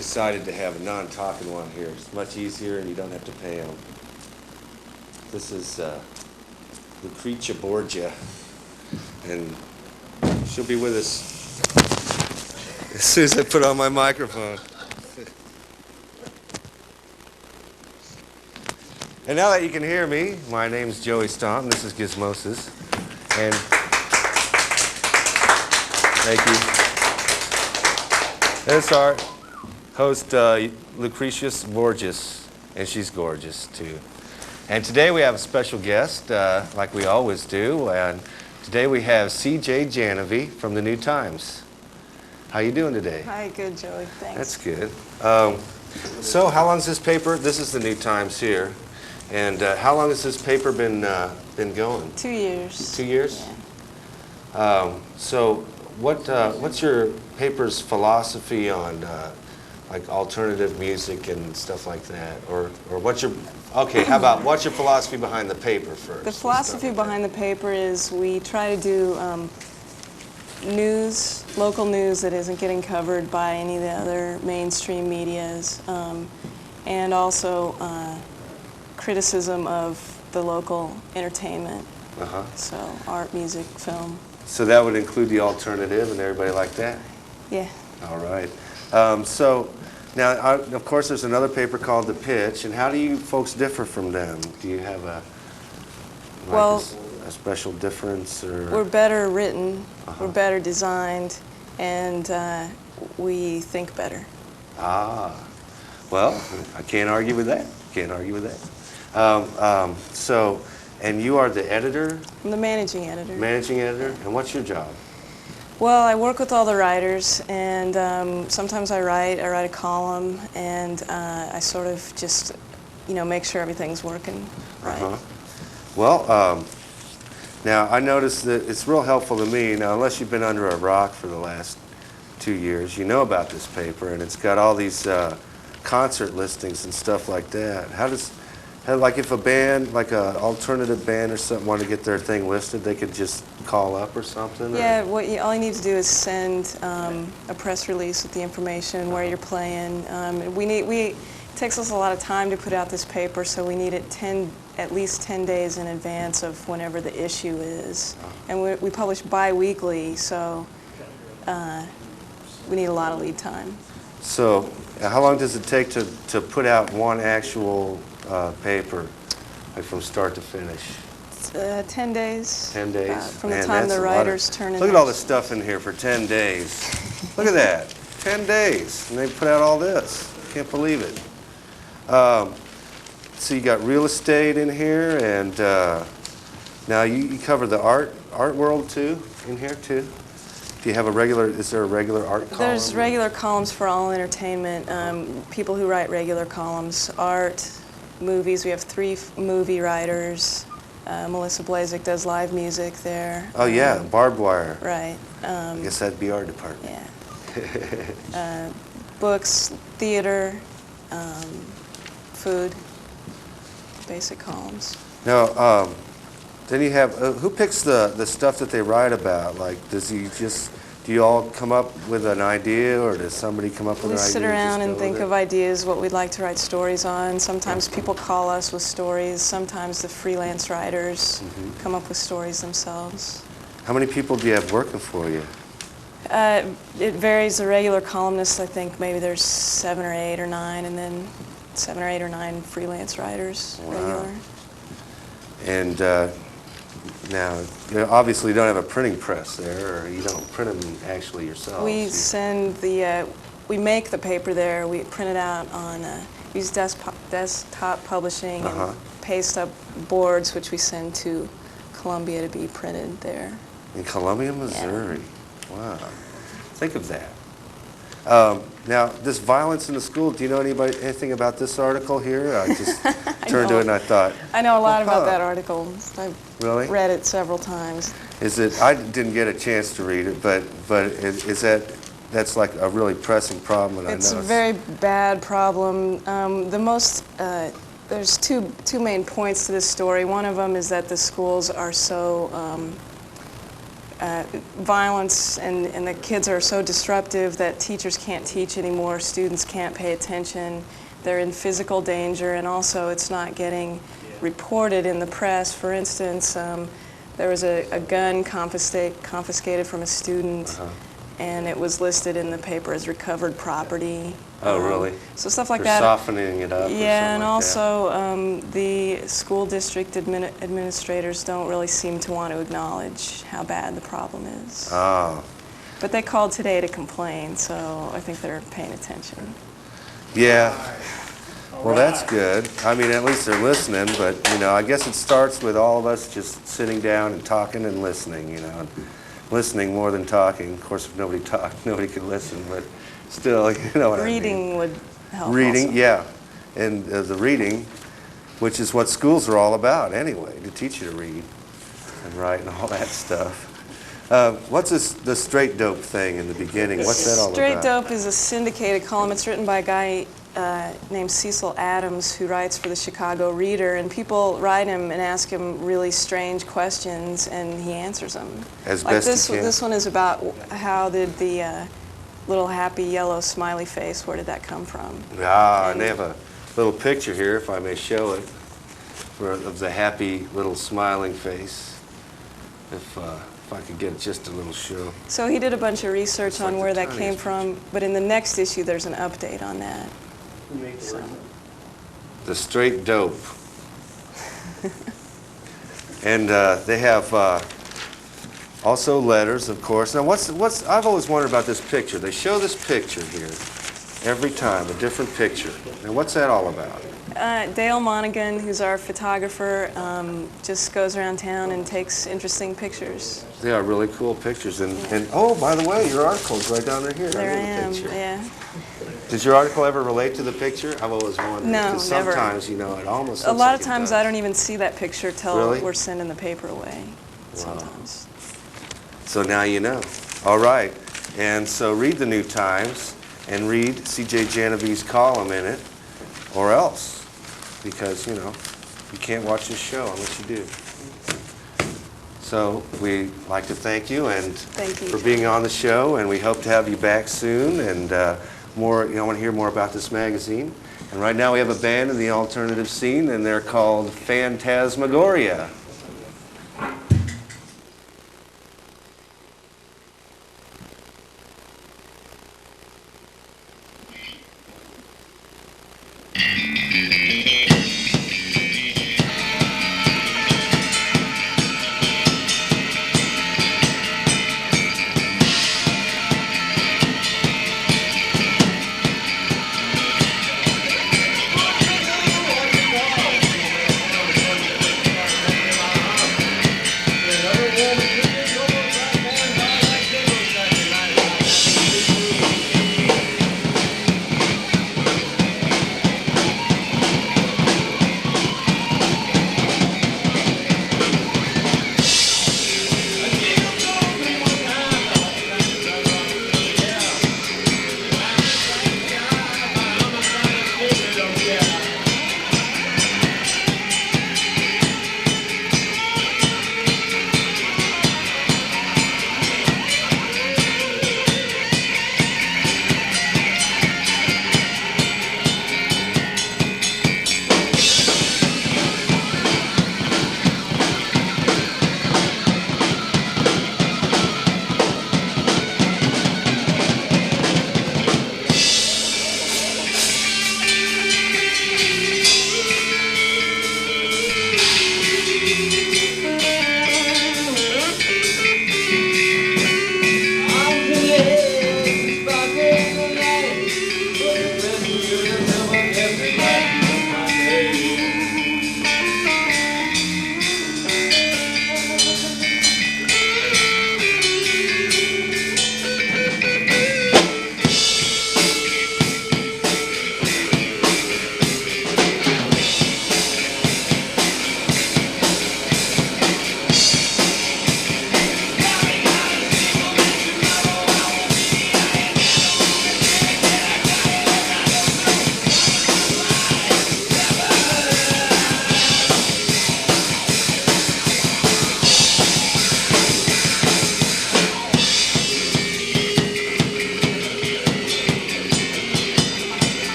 decided to have a non-talking one here. It's much easier and you don't have to pay them. This is Lucretia Borgia, and she'll be with us as soon as I put on my microphone. And now that you can hear me, my name's Joey Stomp, and this is Gizmosis. And thank you. There's our host, Lucretia Borges, and she's gorgeous too. And today we have a special guest, like we always do. And today we have C.J. Janovi from the New Times. How you doing today? Hi, good, Joey. Thanks. That's good. So how long is this paper? This is the New Times here. And how long has this paper been going? 2 years. 2 years? Yeah. So what's your paper's philosophy on like alternative music and stuff like that? Or what's your, okay, how about what's your philosophy behind the paper first? The philosophy behind the paper is we try to do news, local news that isn't getting covered by any of the other mainstream medias, and also criticism of the local entertainment. So art, music, film. So that would include the alternative and everybody like that? Yeah. All right. So now, of course, there's another paper called The Pitch, and how do you folks differ from them? Do you have a, like a special difference? Or? We're better written, we're better designed, and we think better. Ah, well, I can't argue with that. Can't argue with that. So, and you are the editor? I'm the managing editor. Managing editor, and what's your job? Well, I work with all the writers, and sometimes I write a column, and I sort of just, make sure everything's working right. Well, now I noticed that it's real helpful to me, now unless you've been under a rock for the last 2 years, you know about this paper, and it's got all these concert listings and stuff like that. Like if a band, like an alternative band or something, wanted to get their thing listed, they could just call up or something? Yeah, all you need to do is send a press release with the information, where you're playing. It takes us a lot of time to put out this paper, so we need it at least 10 days in advance of whenever the issue is. And we publish bi-weekly, so we need a lot of lead time. So how long does it take to put out one actual paper, like from start to finish? 10 days. 10 days? From the time the writers turn in. Look at all this stuff in here for 10 days. Look at that. 10 days. And they put out all this. Can't believe it. So you got real estate in here, and now you cover the art world too, in here too? Do you have is there a regular art column? There's regular columns for all entertainment. People who write regular columns. Art, movies. We have 3 movie writers. Melissa Blazek does live music there. Oh yeah, barbed wire. Right. I guess that'd be our department. Yeah. Books, theater, food, basic columns. Now, then you have, who picks the stuff that they write about? Like, do you all come up with an idea, or does somebody come up with an idea? We sit around and think of ideas, what we'd like to write stories on. Sometimes people call us with stories. Sometimes the freelance writers come up with stories themselves. How many people do you have working for you? It varies. The regular columnists, I think maybe there's 7 or 8 or 9, and then 7 or 8 or 9 freelance writers, regular. And now, you obviously don't have a printing press there, or you don't print them actually yourselves. We make the paper there. We print it out on, use desktop publishing and paste up boards, which we send to Columbia to be printed there. In Columbia, Missouri? Yeah. Wow. Think of that. Now, this violence in the school, do you know anything about this article here? I just turned to it and I thought. I know a lot about that article. I've really read it several times. I didn't get a chance to read it, but that's like a really pressing problem? It's a very bad problem. There's two main points to this story. One of them is that the schools are so violence and the kids are so disruptive that teachers can't teach anymore, students can't pay attention, they're in physical danger, and also it's not getting reported in the press. For instance, there was a gun confiscated from a student, and it was listed in the paper as recovered property. Oh, really? So stuff like They're that. softening it up. Yeah, and or something like also the school district administrators don't really seem to want to acknowledge how bad the problem is. that. But they called today to complain, so I think they're paying attention. Yeah. Well, that's good. I mean, at least they're listening, but, you know, I guess it starts with all of us just sitting down and talking and listening, you know, and listening more than talking. Of course, if nobody talked, nobody could listen, but still, you know what I mean. Reading would help Reading, also. yeah. And the reading, which is what schools are all about anyway, to teach you to read and write and all that stuff. What's the straight dope thing in the beginning? What's that all Straight about? Dope is a syndicated column. It's written by a guy named Cecil Adams, who writes for the Chicago Reader, and people write him and ask him really strange questions, and he answers them. As Like best he can. this one is about how did the little happy yellow smiley face, where did that come from? And they have a little picture here, if I may show it, of the happy little smiling face. If I could get just a little show. So he did a bunch of research It's on like where the that came tiniest from, but in the next issue there's an update on that. So. The straight dope. And they have also letters, of course. Now, I've always wondered about this picture. They show this picture here every time, a different picture. Now, what's that all about? Dale Monaghan, who's our photographer, just goes around town and takes interesting pictures. They are really cool pictures. And oh, by the way, your article's right down there here. There I Under the am, picture. yeah. Does your article ever relate to the picture? I've always wondered. No, 'Cause never. sometimes, you know, it almost A looks lot like of it times does. I don't even see that picture till Really? we're sending the paper away, sometimes. So now you know. All right. And so read the New Times and read C.J. Genevieve's column in it, or else. Because, you know, you can't watch this show unless you do. So we'd like to thank you and Thank you. for being on the show, and we hope to have you back soon. And more, you know, I want to hear more about this magazine. And right now we have a band in the alternative scene, and they're called Phantasmagoria.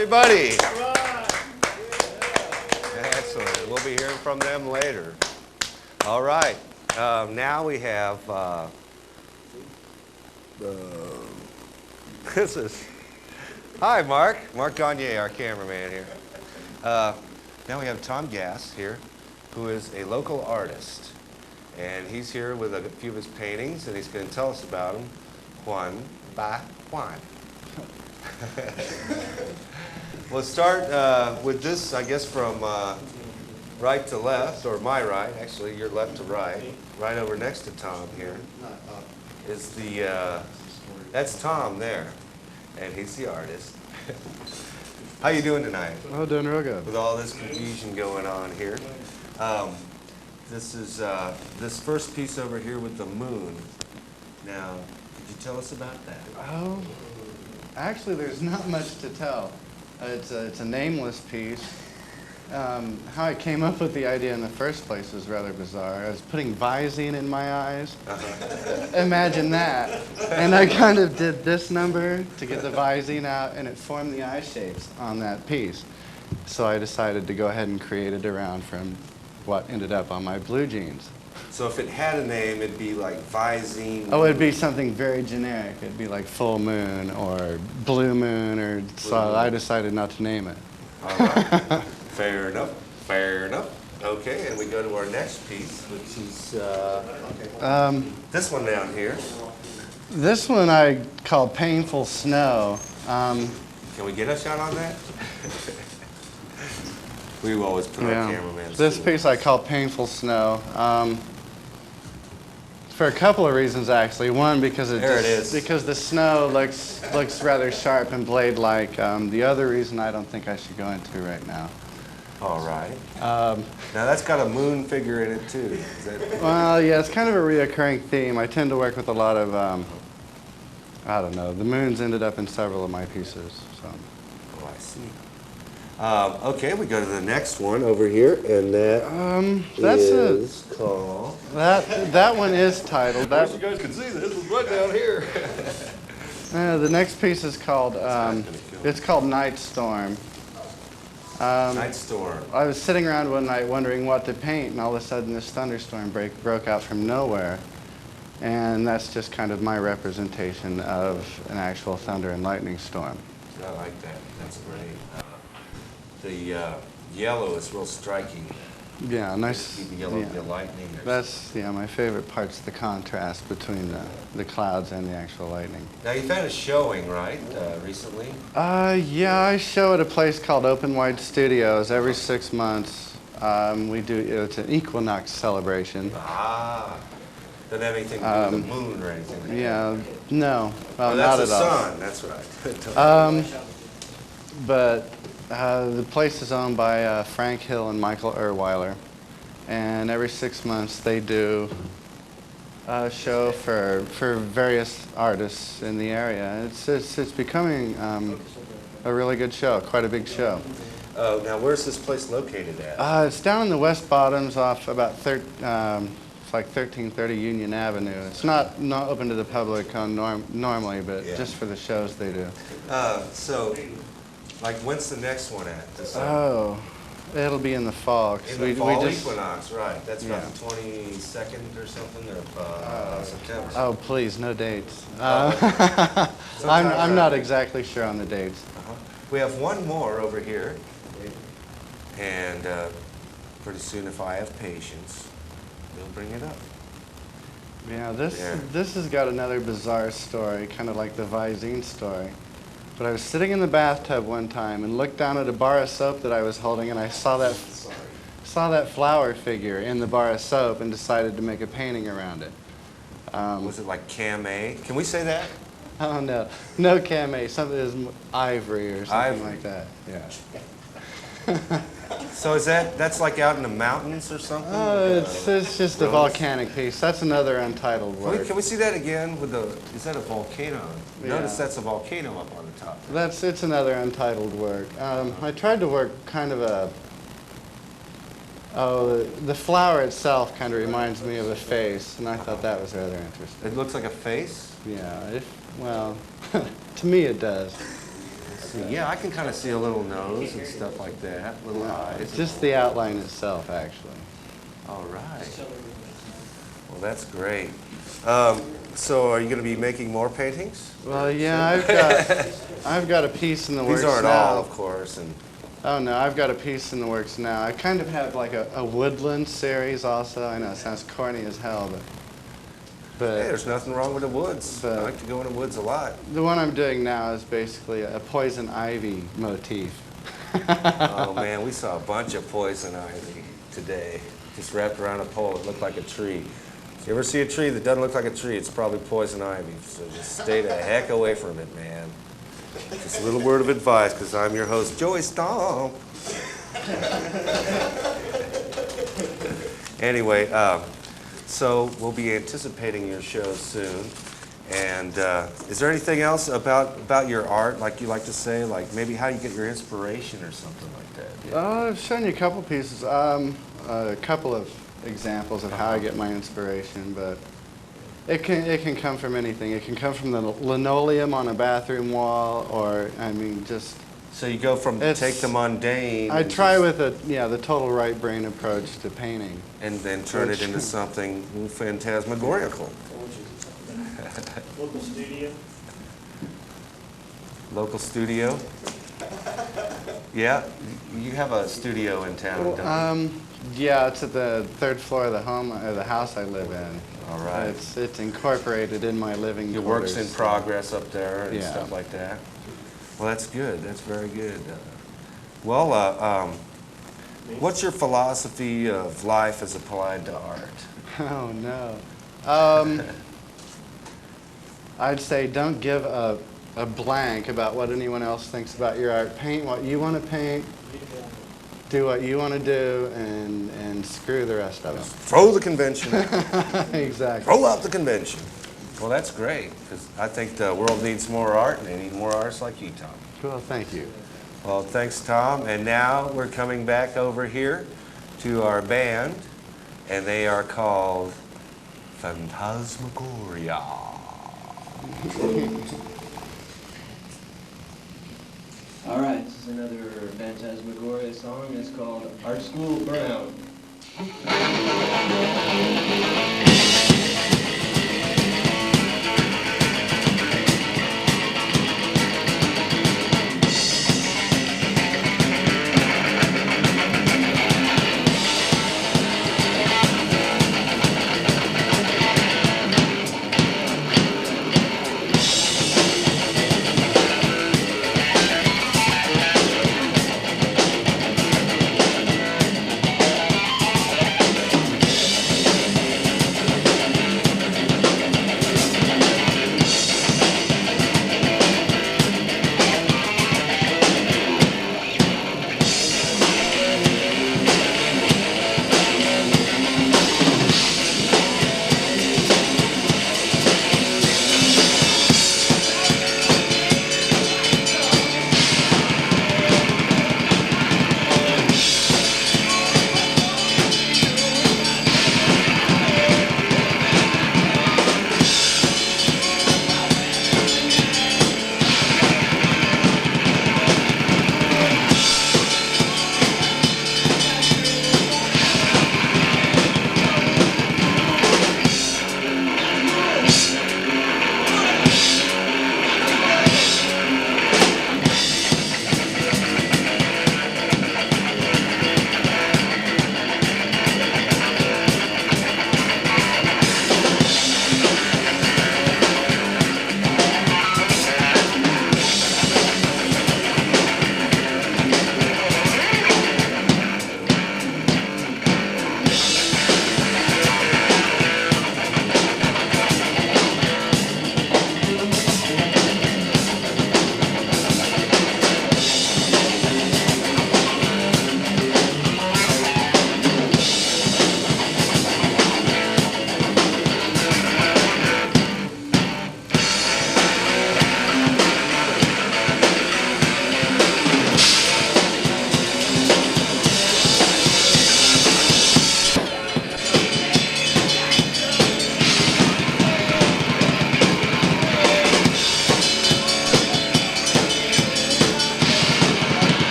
everybody. Excellent. We'll be hearing from them later. All right. Now we have, this is, hi, Mark. Mark Gagne, our cameraman here. Now we have Tom Gass here, who is a local artist. And he's here with a few of his paintings, and he's going to tell us about them one by one. We'll start with this, I guess, from right to left, or my right. Actually, you're left to right. Right over next to Tom here is the, that's Tom there, and he's the artist. How you doing tonight? Oh, doing real good. With all this confusion going on here. This is this first piece over here with the moon. Now, could you tell us about that? Oh, actually, there's not much to tell. It's a nameless piece. How I came up with the idea in the first place was rather bizarre. I was putting Visine in my eyes. Imagine that. And I kind of did this number to get the Visine out, and it formed the eye shapes on that piece. So I decided to go ahead and create it around from what ended up on my blue jeans. So if it had a name, it'd be like Visine. Oh, it'd be something very generic. It'd be like Full Moon or Blue Moon, or so I decided not to name it. All right. Fair enough. Fair enough. Okay, and we go to our next piece, which is this one down here. This one I call Painful Snow. Can we get a shot on that? We always put our cameraman. This piece I call Painful Snow. For a couple of reasons, actually. One, because because the snow looks rather sharp and blade-like. The other reason I don't think I should go into right now. All right. Now that's got a moon figure in it too. Is that... Well, yeah, it's kind of a reoccurring theme. I tend to work with a lot of, I don't know, the moons ended up in several of my pieces. So. Oh, I see. Okay, we go to the next one over here, and that is called... That one is titled... I wish you guys could see this. It's right down here. The next piece is called, it's called Night Storm. Night Storm. I was sitting around one night wondering what to paint, and all of a sudden this thunderstorm broke out from nowhere. And that's just kind of my representation of an actual thunder and lightning storm. I like that. That's great. The yellow is real striking. Yeah, nice. The yellow, the lightning. That's, my favorite part's the contrast between the clouds and the actual lightning. Now, you've had a showing, right, recently? Yeah, I show at a place called Open Wide Studios every 6 months. We do, it's an equinox celebration. Ah, doesn't have anything to do with the moon or anything like that. Yeah, no, well, that's not the at all. sun, that's right. But the place is owned by Frank Hill and Michael Erweiler, and every 6 months they do a show for various artists in the area. It's becoming a really good show, quite a big show. Now, where's this place located at? It's down in the West Bottoms off about it's like 1330 Union Avenue. It's not open to the public normally, but just for the shows they do. So, like, when's the next one at? Oh, it'll be in the fall. In the fall equinox, right. That's about the 22nd or something of September. Oh, please, no dates. I'm not exactly sure on the dates. We have one more over here. And pretty soon, if I have patience, we'll bring it up. Yeah, this has got another bizarre story, kind of like the Visine story. But I was sitting in the bathtub one time and looked down at a bar of soap that I was holding, and I saw that flower figure in the bar of soap and decided to make a painting around it. Was it like Cam A? Can we say that? Oh, no Cam-A, something is ivory or something like that. Yeah. So that's like out in the mountains or something? It's just a volcanic piece. That's another untitled work. Can we see that again? Is that a volcano? Yeah. Notice that's a volcano up on the top. It's another untitled work. I tried to work kind of the flower itself kind of reminds me of a face, and I thought that was rather interesting. It looks like a face? Yeah, well, to me it does. See, yeah, I can kind of see a little nose and stuff like that, little eyes. It's just the outline itself, actually. All right. Well, that's great. So are you going to be making more paintings? Well, yeah, I've got a piece in the works These aren't now. all, of course. And Oh no, I've got a piece in the works now. I kind of have like a woodland series also. I know it sounds corny as hell, but hey, there's nothing wrong with the woods. I like to go in the woods a lot. the one I'm doing now is basically a poison ivy motif. Oh man, we saw a bunch of poison ivy today, just wrapped around a pole. It looked like a tree. If you ever see a tree that doesn't look like a tree, it's probably poison ivy. So just stay the heck away from it, man. Just a little word of advice, because I'm your host, Joey Stomp. Anyway, so we'll be anticipating your show soon. And is there anything else about your art, like you like to say, like maybe how you get your inspiration or something like that? I've shown you a couple pieces, a couple of examples of how I get my inspiration, but it can come from anything. It can come from the linoleum on a bathroom wall, or I mean, just. So you go from take the mundane. I try with the total right brain approach to painting, and then turn it into something phantasmagorical. Local studio. Local studio. Yeah, you have a studio in town, don't you? Yeah, it's at the third floor of the house I live in. All right. It's incorporated in my living Your quarters. work's in progress up there and Yeah. stuff like that. Well, that's good. That's very good. Well, what's your philosophy of life as applied to art? Oh no. I'd say don't give a blank about what anyone else thinks about your art. Paint what you want to paint. Do what you want to do, and screw the rest of it. Throw the convention. Exactly. Throw out the convention. Well, that's great, because I think the world needs more art, and they need more artists like you, Tom. Cool, thank you. Well, thanks, Tom. And now we're coming back over here to our band, and they are called Phantasmagoria. All right, this is another Phantasmagoria song. It's called Art School Burnout.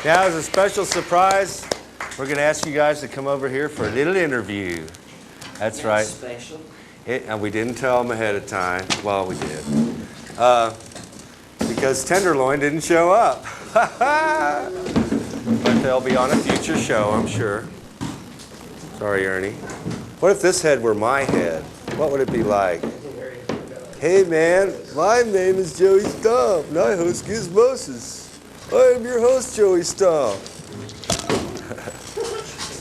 Now, as a special surprise, we're going to ask you guys to come over here for a little interview. That's right. Special. And we didn't tell them ahead of time. Well, we did. Because Tenderloin didn't show up. But they'll be on a future show, I'm sure. Sorry, Ernie. What if this head were my head? What would it be like? Hey, man, my name is Joey Stomp, and I host Gizmosis. I am your host, Joey Stomp.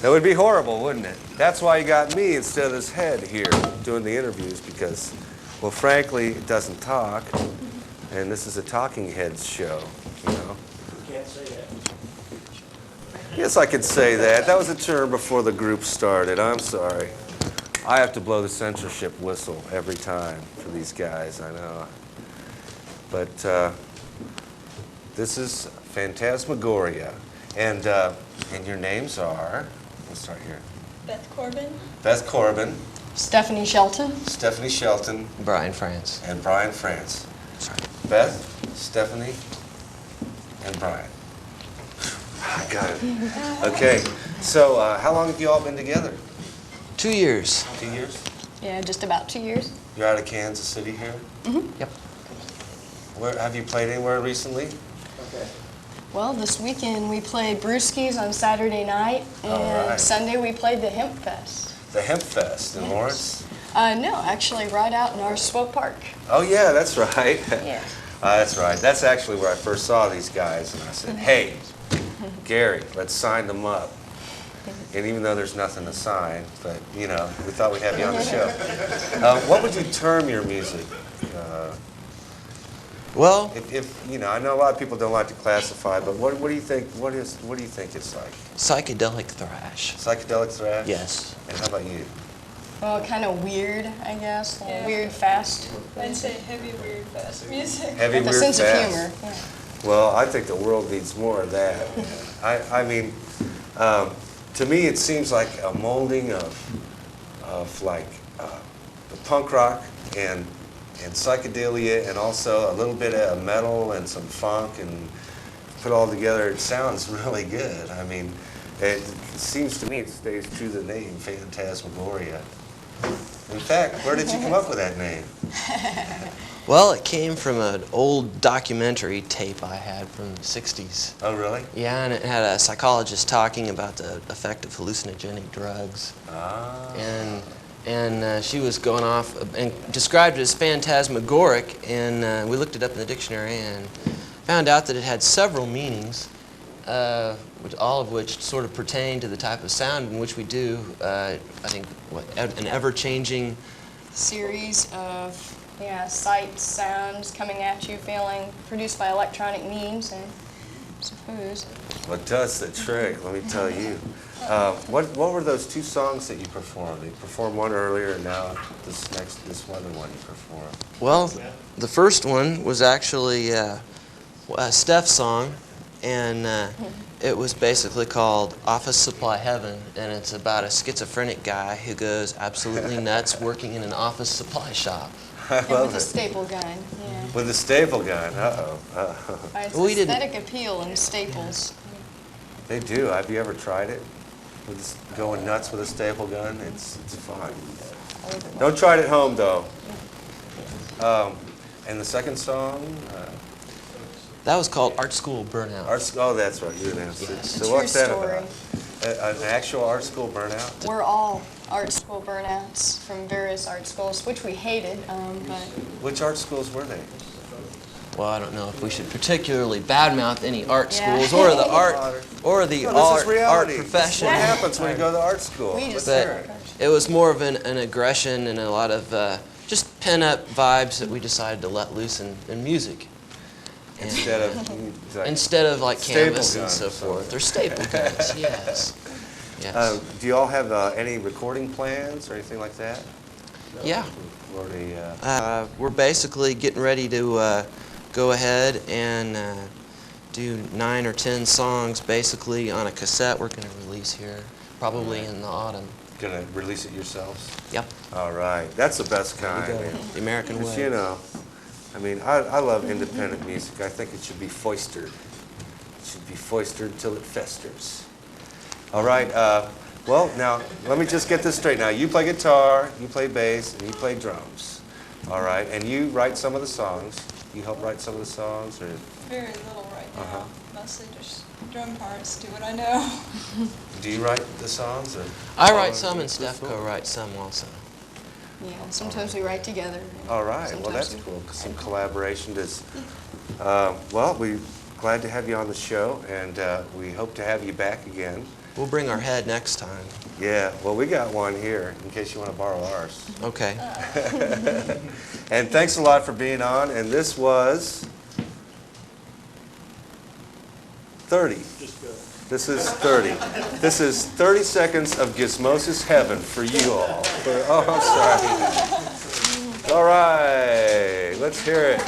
That would be horrible, wouldn't it? That's why you got me instead of this head here doing the interviews because, well, frankly, it doesn't talk, and this is a talking heads show, you know. You can't say that. Yes, I could say that. That was a term before the group started. I'm sorry. I have to blow the censorship whistle every time for these guys, I know. But this is Phantasmagoria. And your names are, let's start here. Beth Corbin. Beth Corbin, Stephanie Shelton. Stephanie Shelton, Brian France. and Brian France. Sorry. Beth, Stephanie, and Brian. I got it. Okay, so how long have you all been together? 2 years. 2 years? Yeah, just about 2 years. You're out of Kansas City here? Yep. Where have you played anywhere recently? Well, this weekend we played Brewski's on Saturday night, and All right. Sunday we played the Hemp Fest. The Hemp Fest in Yes. Lawrence? No, actually right out in our Swope Park. Oh yeah, that's right. Yeah. That's right. That's actually where I first saw these guys, and I said, "Hey, Gary, let's sign them up." And even though there's nothing to sign, but you know, we thought we'd have you on the show. What would you term your music? Well, If you know, I know a lot of people don't like to classify, but what do you think? What do you think it's like? psychedelic thrash. Psychedelic thrash? Yes. And how about you? Well, kind of weird, I guess. Weird, fast. I'd say heavy, weird, fast music. Heavy, With a weird, sense fast. of humor. Yeah. Well, I think the world needs more of that. I mean, to me, it seems like a molding of like the punk rock and psychedelia, and also a little bit of metal and some funk, and put all together. It sounds really good. I mean, it seems to me it stays true to the name, Phantasmagoria. In fact, where did you come up with that name? Well, it came from an old documentary tape I had from the 60s. Oh, really? Yeah, and it had a psychologist talking about the effect of hallucinogenic drugs. Ah. And she was going off and described it as phantasmagoric, and we looked it up in the dictionary and found out that it had several meanings, all of which sort of pertain to the type of sound in which we do, I think, an ever-changing Series of sights, sounds coming at you, feeling produced by electronic means, and I suppose. Well, it does the trick, let me tell you. What were those two songs that you performed? You performed one earlier, and now this other one you performed. Well, the first one was actually Steph's song, and it was basically called Office Supply Heaven, and it's about a schizophrenic guy who goes absolutely nuts working in an office supply shop. I And love with a it. staple gun, yeah. With the staple gun, uh-oh. By its We didn't- aesthetic appeal and staples. They do. Have you ever tried it? With going nuts with a staple gun? It's fun. Don't try it at home, though. And the second song? That was called Art School Burnout. Oh, that's right. You announced it. Yes. So True what's that story. about? An actual art school burnout? We're all art school burnouts from various art schools, which we hated, but Which art schools were they? Well, I don't know if we should particularly badmouth any art Yeah. schools or the art or the No, this is art reality. profession. This is what happens when you go to art school. we just But it was more of an aggression and a lot of just pent-up vibes that we decided to let loose in music. And Instead of like staple canvas and guns so or forth. something. They're staple guns, yes. Yes. do you all have any recording plans or anything like that? Yeah. Or We're basically getting ready to go ahead and do 9 or 10 songs basically on a cassette we're going to release here, probably in the autumn. gonna release it yourselves? Yep. All right, that's the best There kind. you go. Man. The American Because, way. you know, I mean, I love independent music. I think it should be foistered. It should be foistered till it festers. All right. Well, now, let me just get this straight. Now, you play guitar, you play bass, and you play drums. All right. And you write some of the songs. You help write some of the songs? Or? Very little right now. Uh-huh. Mostly just drum parts, do what I know. Do you write the songs? Or I write some, and Steph co-writes some also. Yeah, sometimes we write together. All right. Well, that's Sometimes we- cool. Some collaboration. Well, we're glad to have you on the show, and we hope to have you back again. We'll bring our head next time. Yeah. Well, we got one here in case you want to borrow ours. Okay. And thanks a lot for being on. And this was 30. This is 30. This is 30 seconds of Gizmosis heaven for you all. Oh, I'm sorry. All right. Let's hear it.